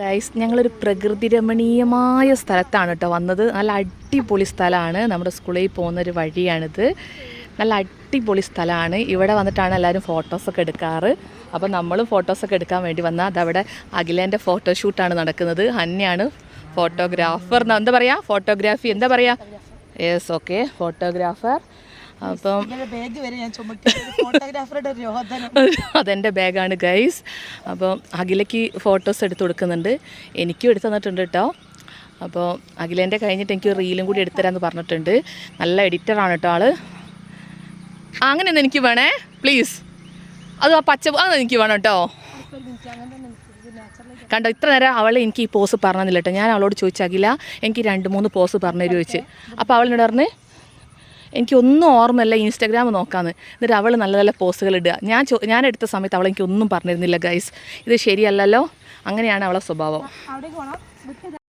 Guys, ഞങ്ങളൊരു പ്രകൃതി രമണീയമായ സ്ഥലത്താണ് കേട്ടോ വന്നത്. നല്ല അടിപൊളി സ്ഥലമാണ്. നമ്മുടെ സ്കൂളിൽ പോകുന്നൊരു വഴിയാണിത്. നല്ല അടിപൊളി സ്ഥലമാണ്. ഇവിടെ വന്നിട്ടാണ് എല്ലാവരും ഫോട്ടോസൊക്കെ എടുക്കാറ്. അപ്പോൾ നമ്മളും ഫോട്ടോസൊക്കെ എടുക്കാൻ വേണ്ടി വന്നാൽ അതവിടെ അഖിലേൻ്റെ ഫോട്ടോഷൂട്ടാണ് നടക്കുന്നത്. ഹന്നയാണ് ഫോട്ടോഗ്രാഫർ. എന്താ പറയുക, ഫോട്ടോഗ്രാഫി എന്താ പറയുക? Yes, okay, photographer. അപ്പം അതെൻ്റെ ബാഗാണ് ഗൈസ്. അപ്പം അഖിലയ്ക്ക് ഫോട്ടോസ് എടുത്ത് കൊടുക്കുന്നുണ്ട്, എനിക്കും എടുത്ത് തന്നിട്ടുണ്ട് കേട്ടോ. അപ്പോൾ അഖിലേൻ്റെ കഴിഞ്ഞിട്ട് എനിക്ക് റീലും കൂടി എടുത്തുതരാമെന്ന് പറഞ്ഞിട്ടുണ്ട്. നല്ല എഡിറ്ററാണ് കേട്ടോ ആള്. അങ്ങനെയൊന്നും എനിക്ക് വേണേ പ്ലീസ്. അത് ആ പച്ച അതൊന്നും എനിക്ക് വേണം കേട്ടോ. കണ്ടോ, ഇത്ര നേരം അവൾ എനിക്ക് ഈ പോസ് പറഞ്ഞില്ല കേട്ടോ. ഞാൻ അവളോട് ചോദിച്ചാകില്ല എനിക്ക് 2-3 പോസ് പറഞ്ഞു തരുമോ ചോദിച്ച്. അപ്പോൾ അവളിനോട് പറഞ്ഞ് എനിക്കൊന്നും ഓർമ്മയില്ല, ഇൻസ്റ്റാഗ്രാം നോക്കാമെന്ന്. എന്നിട്ട് അവൾ നല്ല നല്ല പോസുകൾ ഇടുക. ഞാൻ എടുത്ത സമയത്ത് അവൾ എനിക്കൊന്നും പറഞ്ഞിരുന്നില്ല ഗൈസ്. ഇത് ശരിയല്ലല്ലോ. അങ്ങനെയാണ് അവളെ സ്വഭാവം.